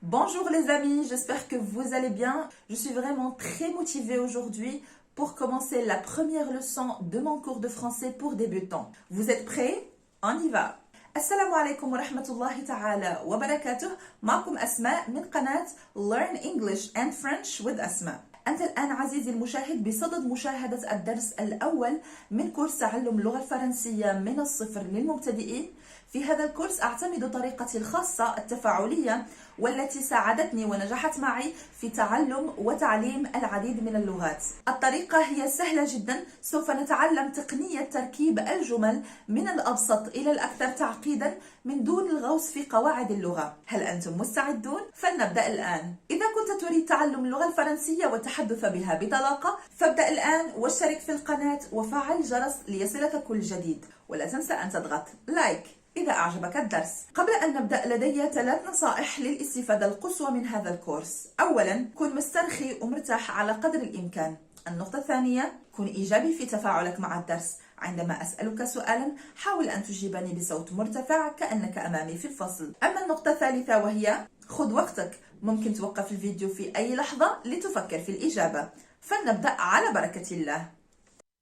Bonjour les amis, j'espère que vous allez bien. Je suis vraiment très motivée aujourd'hui pour commencer la première leçon de mon cours de français pour débutants. Vous êtes prêts? On y va. السلام عليكم ورحمة الله تعالى وبركاته. معكم أسماء من قناة Learn English and French with أسماء. أنت الآن عزيزي المشاهد بصدد مشاهدة الدرس الأول من كورس تعلم اللغة الفرنسية من الصفر للمبتدئين. في هذا الكورس أعتمد طريقتي الخاصة التفاعلية والتي ساعدتني ونجحت معي في تعلم وتعليم العديد من اللغات. الطريقة هي سهلة جدا، سوف نتعلم تقنية تركيب الجمل من الأبسط إلى الأكثر تعقيدا من دون الغوص في قواعد اللغة. هل أنتم مستعدون؟ فلنبدأ الآن. إذا كنت تريد تعلم اللغة الفرنسية والتحدث بها بطلاقة فابدأ الآن واشترك في القناة وفعل الجرس ليصلك كل جديد، ولا تنسى أن تضغط لايك إذا أعجبك الدرس. قبل أن نبدأ لدي 3 نصائح للاستفادة القصوى من هذا الكورس. أولا، كن مسترخي ومرتاح على قدر الإمكان. النقطة الثانية، كن إيجابي في تفاعلك مع الدرس. عندما أسألك سؤالا حاول أن تجيبني بصوت مرتفع كأنك أمامي في الفصل. أما النقطة الثالثة وهي خذ وقتك، ممكن توقف الفيديو في أي لحظة لتفكر في الإجابة. فلنبدأ على بركة الله.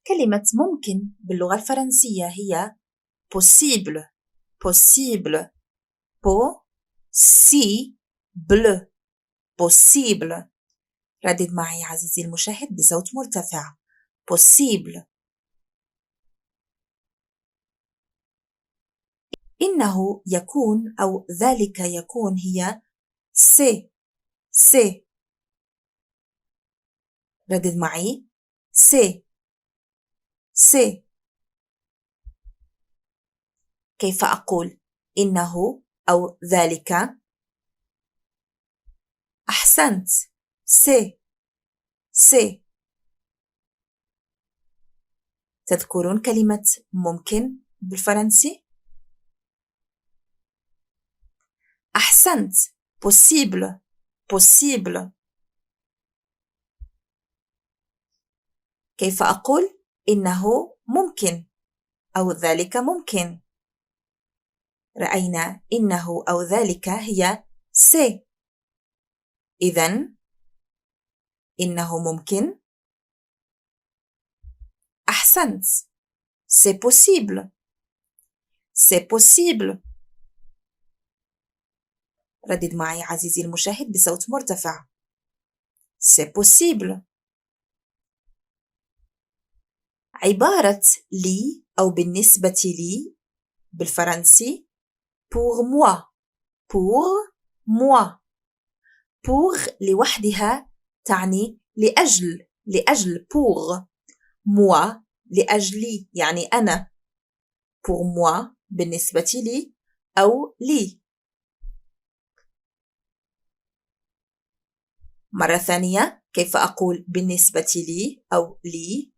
كلمة ممكن باللغة الفرنسية هي possible possible possible possible. ردد معي عزيزي المشاهد بصوت مرتفع possible. إنه يكون أو ذلك يكون هي c'est. ردد معي c'est. كيف أقول إنه أو ذلك؟ أحسنت c'est. تذكرون كلمة ممكن بالفرنسي؟ أحسنت possible. كيف أقول إنه ممكن أو ذلك ممكن؟ رأينا إنه أو ذلك هي c'est. إذن إنه ممكن. أحسنت c'est possible. ردد معي عزيزي المشاهد بصوت مرتفع c'est possible. عبارة لي أو بالنسبة لي بالفرنسي pour moi. pour لوحدها تعني لأجل pour moi لأجلي يعني أنا. pour moi بالنسبة لي أو لي. مرة ثانية، كيف أقول بالنسبة لي أو لي؟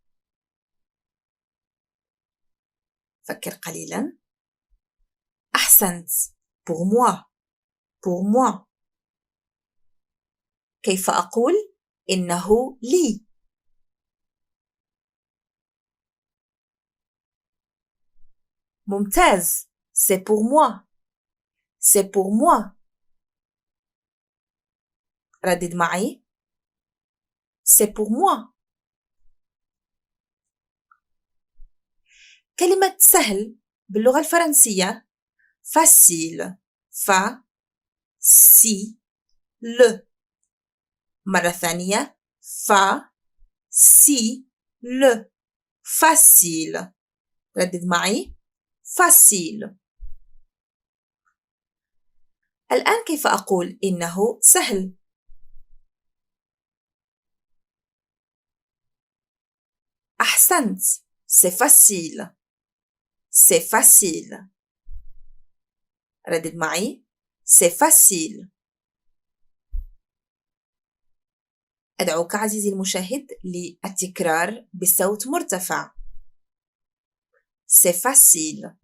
فكر قليلا. أحسنت pour moi. كيف أقول إنه لي؟ ممتاز c'est pour moi. ردد معي c'est pour moi. كلمة سهل باللغة الفرنسية facile مرة ثانية facile. ردد معي facile. الآن كيف أقول إنه سهل؟ أحسنت c'est facile. ردد معي c'est facile. أدعوك عزيزي المشاهد للتكرار بصوت مرتفع c'est facile.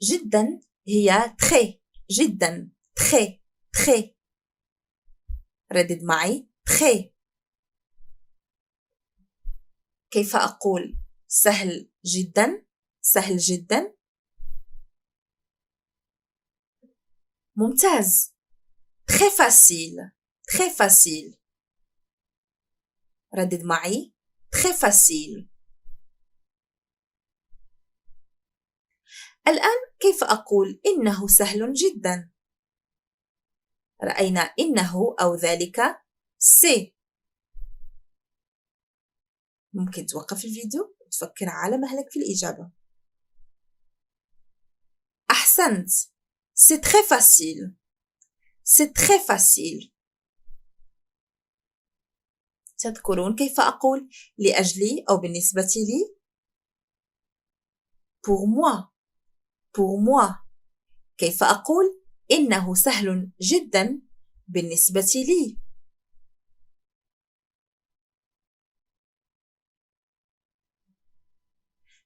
جدا هي جدا très. ردد معي très. كيف أقول سهل جدا؟ ممتاز. Très facile. Très facile. ردد معي. Très facile. الآن كيف أقول إنه سهل جدا؟ رأينا إنه أو ذلك سي. ممكن توقف الفيديو وتفكر على مهلك في الإجابة. أحسنت. C'est très facile. C'est très facile. تذكرون كيف أقول لأجلي أو بالنسبة لي؟ Pour moi. Pour moi. كيف أقول إنه سهل جدا بالنسبة لي؟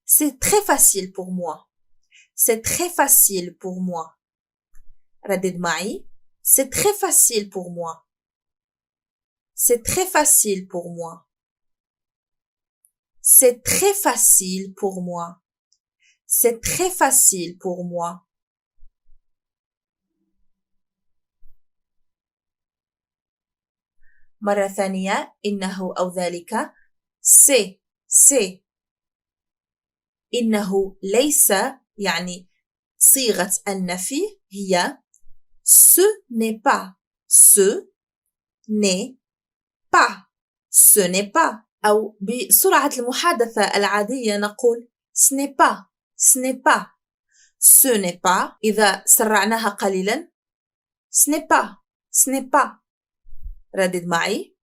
C'est très facile pour moi. C'est très facile pour moi. ردد معي. C'est très facile pour moi. C'est très facile pour moi. C'est très facile pour moi. C'est très facile pour moi. مرة ثانية إنه أو ذلك سي. إنه ليس يعني صيغة النفي هي ce n'est pas. Ce n'est pas. Ce n'est pas. أو بسرعة المحادثة العادية نقول ce n'est pas. Ce n'est pas. Ce n'est pas. إذا سرعناها قليلا ce n'est pas. Ce n'est pas. ردد معي.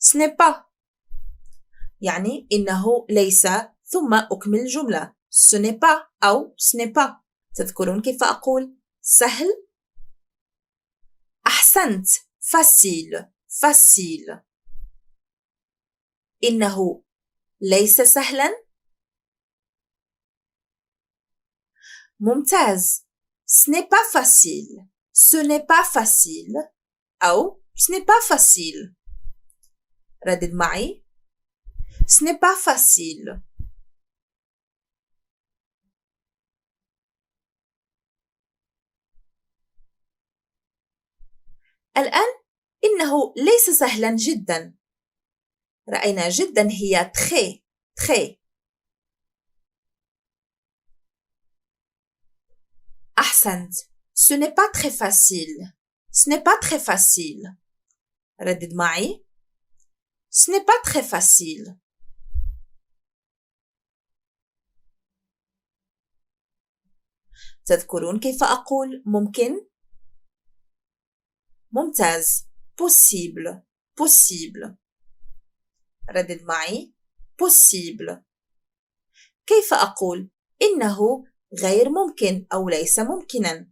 Ce n'est pas. يعني إنه ليس ثم أكمل الجملة. Ce n'est pas أو ce n'est pas. تذكرون كيف أقول سهل؟ أحسنت. facile. facile. إنه ليس سهلا. ممتاز. Ce n'est pas facile. Ce n'est pas facile أو ce n'est pas facile. ردد معي. Ce n'est pas facile. الآن إنه ليس سهلا جدا. رأينا جدا هي très. très. أحسنت. Ce n'est pas très facile. Ce n'est pas très facile. ردد معي. Ce n'est pas très facile. تذكرون كيف أقول ممكن؟ ممتاز. possible. possible. ردد معي. possible. كيف أقول إنه غير ممكن أو ليس ممكنا؟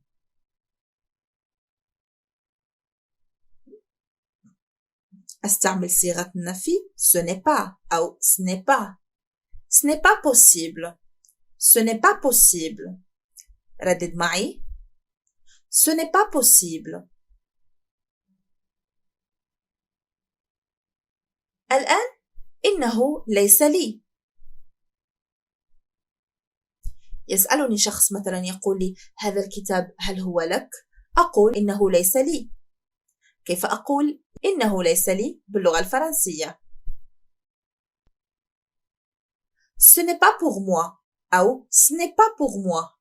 أستعمل صيغة النفي ce n'est pas أو ce n'est pas. ce n'est pas possible. ce n'est pas possible. ردد معي. ce n'est pas possible. الآن إنه ليس لي. يسألني شخص مثلا يقول لي هذا الكتاب هل هو لك؟ أقول إنه ليس لي. كيف أقول إنه ليس لي باللغة الفرنسية؟ Ce n'est pas pour moi أو ce n'est pas pour moi.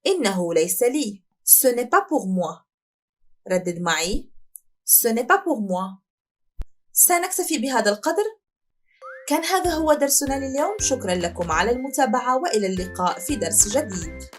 إنه ليس لي. Ce n'est pas pour moi. ردد معي. Ce n'est pas pour moi. سنكتفي بهذا القدر. كان هذا هو درسنا لليوم. شكرا لكم على المتابعة وإلى اللقاء في درس جديد.